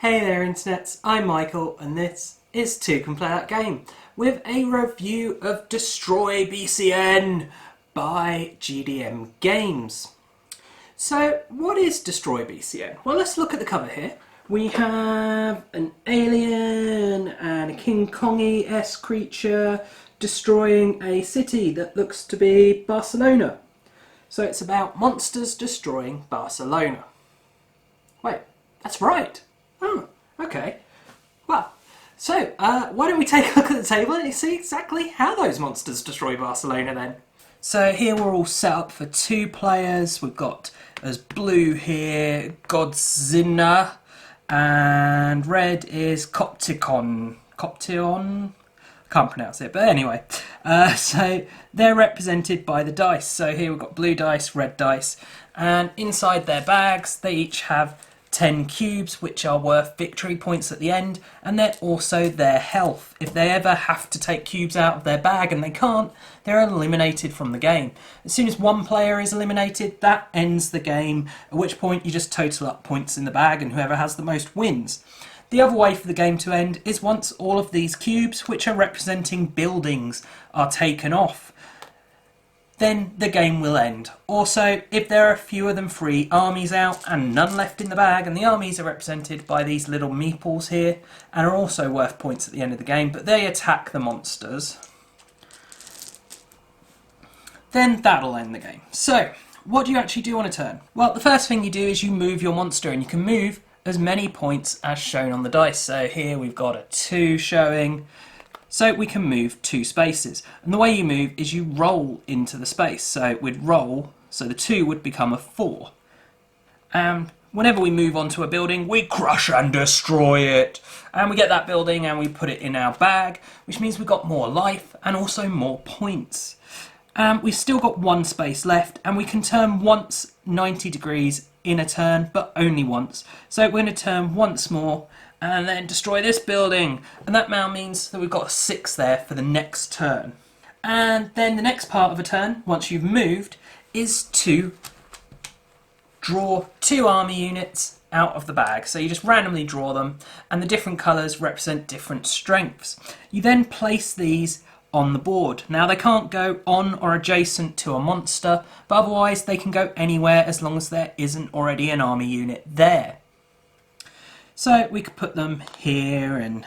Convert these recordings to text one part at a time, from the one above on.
Hey there internets, I'm Michael and this is Toucan Play That Game with a review of Destroy BCN by GDM Games. So what is Destroy BCN? Well, let's look at the cover here. We have an alien and a King Kongy-esque creature destroying a city that looks to be Barcelona. So it's about monsters destroying Barcelona. Wait, that's right. Oh, okay. Well, so why don't we take a look at the table and see exactly how those monsters destroy Barcelona then. So here we're all set up for 2 players. We've got as blue here, Godzilla, and red is Copticon. Coption? Can't pronounce it, but anyway. So they're represented by the dice. So here we've got blue dice, red dice, and inside their bags they each have 10 cubes, which are worth victory points at the end, and they're also their health. If they ever have to take cubes out of their bag and they can't, they're eliminated from the game. As soon as one player is eliminated, that ends the game, at which point you just total up points in the bag and whoever has the most wins. The other way for the game to end is once all of these cubes, which are representing buildings, are taken off. Then the game will end. Also, if there are fewer than 3 armies out and none left in the bag, and the armies are represented by these little meeples here and are also worth points at the end of the game, but they attack the monsters, then that'll end the game. So, what do you actually do on a turn? Well, the first thing you do is you move your monster, and you can move as many points as shown on the dice. So here we've got a 2 showing. So we can move 2 spaces. And the way you move is you roll into the space. So we'd roll, so the 2 would become a 4. And whenever we move onto a building, we crush and destroy it. And we get that building and we put it in our bag, which means we've got more life and also more points. We've still got 1 space left, and we can turn once 90 degrees in a turn, but only once. So we're going to turn once more and then destroy this building, and that now means that we've got a 6 there for the next turn. And then the next part of a turn, once you've moved, is to draw 2 army units out of the bag. So you just randomly draw them, and the different colours represent different strengths. You then place these on the board. Now they can't go on or adjacent to a monster, but otherwise they can go anywhere as long as there isn't already an army unit there. So we could put them here and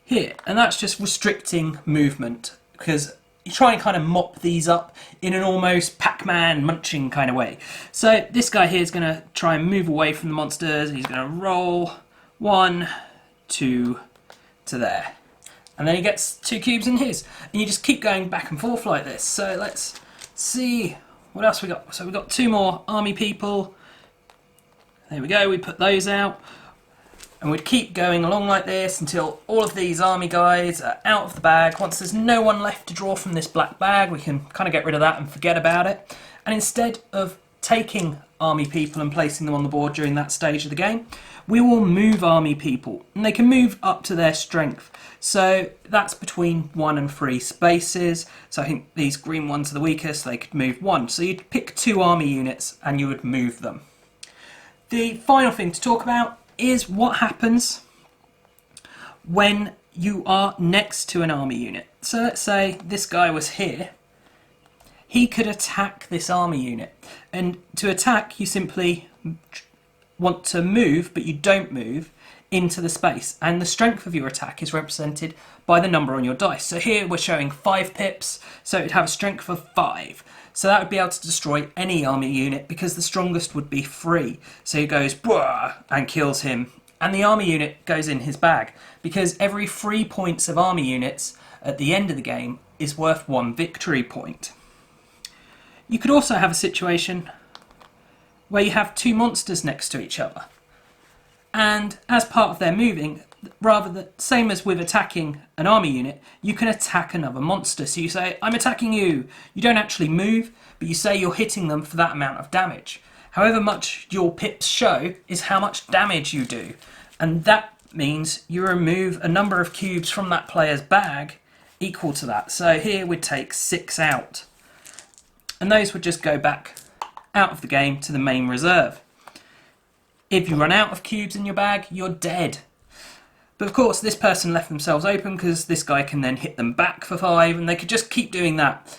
here, and that's just restricting movement, because you try and kind of mop these up in an almost Pac-Man munching kind of way. So this guy here is going to try and move away from the monsters, and he's going to roll 1, 2 to there. And then he gets 2 cubes in his. And you just keep going back and forth like this. So let's see what else we got. So we've got 2 more army people. There we go, we put those out. And we'd keep going along like this until all of these army guys are out of the bag. Once there's no one left to draw from this black bag, we can kind of get rid of that and forget about it. And instead of taking army people and placing them on the board during that stage of the game, we will move army people, and they can move up to their strength. So that's between 1 and 3 spaces. So I think these green ones are the weakest, they could move 1. So you'd pick 2 army units and you would move them. The final thing to talk about is what happens when you are next to an army unit. So let's say this guy was here. He could attack this army unit, and to attack you simply want to move, but you don't move into the space, and the strength of your attack is represented by the number on your dice. So here we're showing 5 pips, so it'd have a strength of 5. So that would be able to destroy any army unit, because the strongest would be 3. So he goes "Bwah!" and kills him, and the army unit goes in his bag, because every 3 points of army units at the end of the game is worth 1 victory point. You could also have a situation where you have 2 monsters next to each other, and as part of their moving, rather the same as with attacking an army unit, you can attack another monster. So you say, I'm attacking you. You don't actually move, but you say you're hitting them for that amount of damage. However much your pips show is how much damage you do, and that means you remove a number of cubes from that player's bag equal to that. So here we'd take 6 out, and those would just go back out of the game to the main reserve. If you run out of cubes in your bag, you're dead. But of course, this person left themselves open because this guy can then hit them back for 5, and they could just keep doing that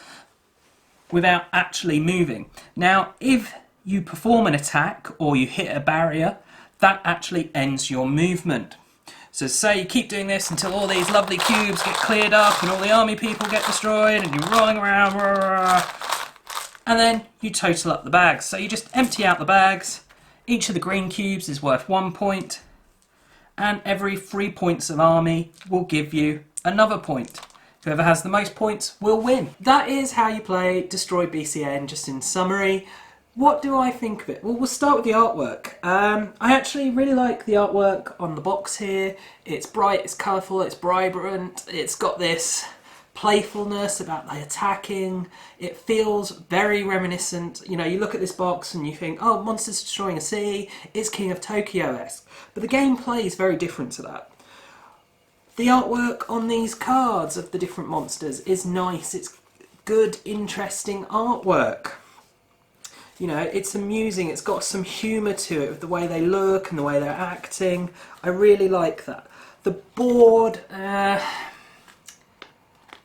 without actually moving. Now, if you perform an attack or you hit a barrier, that actually ends your movement. So say you keep doing this until all these lovely cubes get cleared up and all the army people get destroyed and you're rolling around, and then you total up the bags. So you just empty out the bags. Each of the green cubes is worth 1 point, and every 3 points of army will give you another point. Whoever has the most points will win. That is how you play Destroy BCN, just in summary. What do I think of it? Well, we'll start with the artwork. I actually really like the artwork on the box here. It's bright, it's colourful, it's vibrant, it's got this playfulness about the attacking. It feels very reminiscent. You know, you look at this box and you think, oh, monsters destroying a city, it's King of Tokyo-esque. But the gameplay is very different to that. The artwork on these cards of the different monsters is nice. It's good, interesting artwork. You know, it's amusing, it's got some humour to it with the way they look and the way they're acting. I really like that. The board,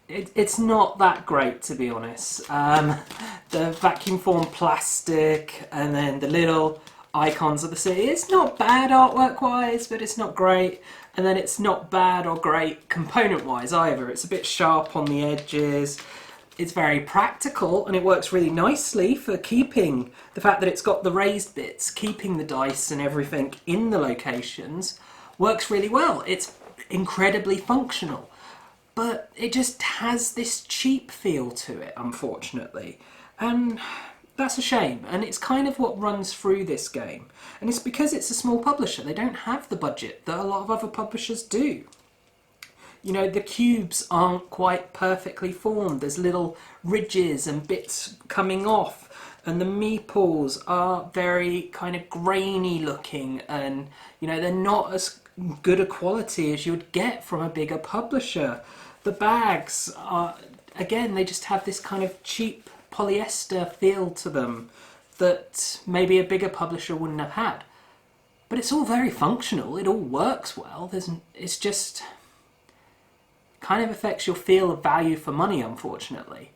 it's not that great, to be honest. The vacuum formed plastic and then the little icons of the city, it's not bad artwork wise, but it's not great. And then it's not bad or great component wise either. It's a bit sharp on the edges. It's very practical and it works really nicely for keeping the fact that it's got the raised bits, keeping the dice and everything in the locations works really well. It's incredibly functional, but it just has this cheap feel to it, unfortunately. And that's a shame, and it's kind of what runs through this game. And it's because it's a small publisher. They don't have the budget that a lot of other publishers do. You know, the cubes aren't quite perfectly formed. There's little ridges and bits coming off, and the meeples are very kind of grainy looking, and you know, they're not as good a quality as you would get from a bigger publisher. The bags are, again, they just have this kind of cheap polyester feel to them that maybe a bigger publisher wouldn't have had. But it's all very functional, it all works well. It's just kind of affects your feel of value for money, unfortunately.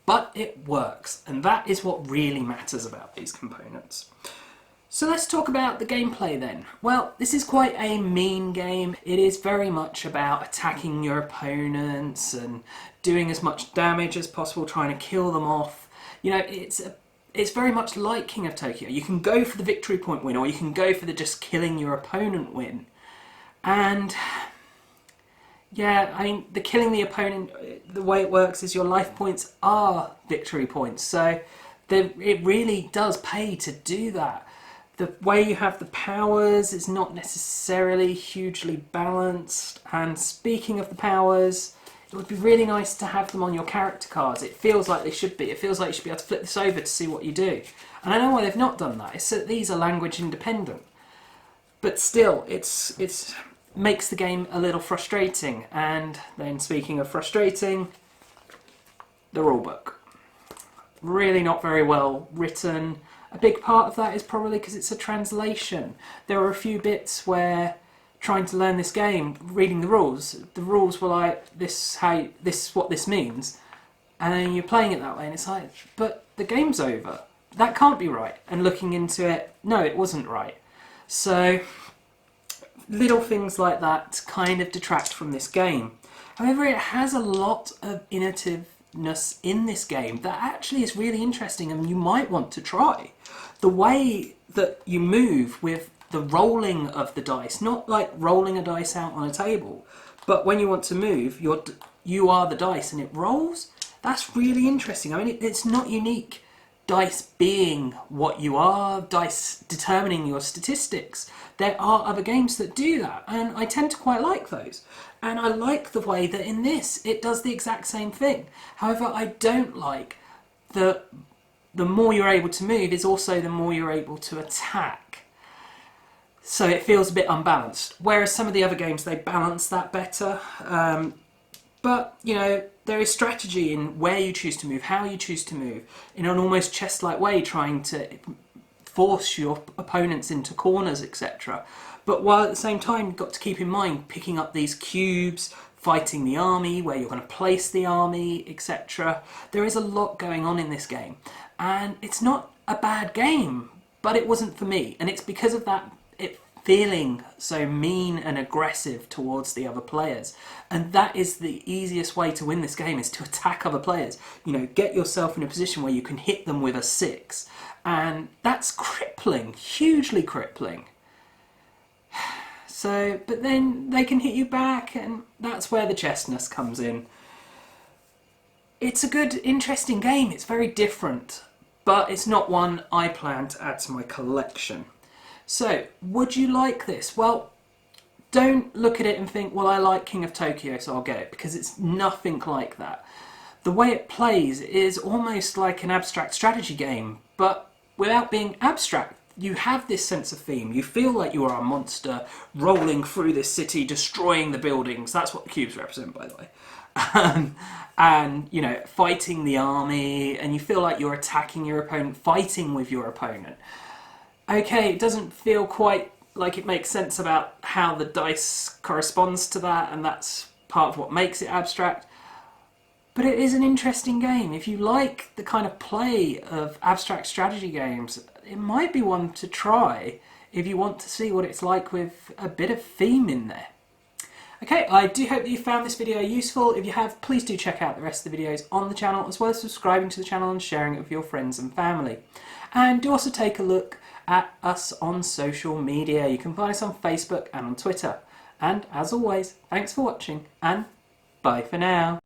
But it works, and that is what really matters about these components. So let's talk about the gameplay then. Well, this is quite a mean game. It is very much about attacking your opponents and doing as much damage as possible, trying to kill them off. You know, it's very much like King of Tokyo. You can go for the victory point win, or you can go for the just killing your opponent win. And yeah, I mean, the killing the opponent, the way it works is your life points are victory points. So it really does pay to do that. The way you have the powers is not necessarily hugely balanced. And speaking of the powers, it would be really nice to have them on your character cards. It feels like they should be. It feels like you should be able to flip this over to see what you do. And I know why they've not done that. It's that these are language independent. But still, it's makes the game a little frustrating. And then speaking of frustrating, the rulebook. Really not very well written. A big part of that is probably because it's a translation. There are a few bits where trying to learn this game, reading the rules were like, this is what this means, and then you're playing it that way and it's like, but the game's over. That can't be right. And looking into it, no, it wasn't right. So little things like that kind of detract from this game. However, it has a lot of innovativeness in this game that actually is really interesting and you might want to try. The way that you move with the rolling of the dice, not like rolling a dice out on a table, but when you want to move, you are the dice and it rolls. That's really interesting. I mean, it's not unique. Dice being what you are, dice determining your statistics. There are other games that do that, and I tend to quite like those. And I like the way that in this, it does the exact same thing. However, I don't like the more you're able to move is also the more you're able to attack. So it feels a bit unbalanced. Whereas some of the other games, they balance that better. But, you know, there is strategy in where you choose to move, how you choose to move, in an almost chess-like way, trying to force your opponents into corners, etc. But while at the same time, you've got to keep in mind picking up these cubes, fighting the army, where you're going to place the army, etc. There is a lot going on in this game, and it's not a bad game, but it wasn't for me, and it's because of that it feeling so mean and aggressive towards the other players. And that is the easiest way to win this game, is to attack other players. You know, get yourself in a position where you can hit them with a 6, and that's crippling, hugely crippling. So, but then they can hit you back, and that's where the chessness comes in. It's a good, interesting game. It's very different, but it's not one I plan to add to my collection. So, would you like this? Well, don't look at it and think, well, I like King of Tokyo, so I'll get it, because it's nothing like that. The way it plays is almost like an abstract strategy game, but without being abstract. You have this sense of theme. You feel like you are a monster rolling through this city, destroying the buildings. That's what the cubes represent, by the way. And, you know, fighting the army, and you feel like you're attacking your opponent, fighting with your opponent. Okay, it doesn't feel quite like it makes sense about how the dice corresponds to that, and that's part of what makes it abstract. But it is an interesting game. If you like the kind of play of abstract strategy games, it might be one to try if you want to see what it's like with a bit of theme in there. Okay, I do hope that you found this video useful. If you have, please do check out the rest of the videos on the channel, as well as subscribing to the channel and sharing it with your friends and family. And do also take a look at us on social media. You can find us on Facebook and on Twitter. And as always, thanks for watching, and bye for now.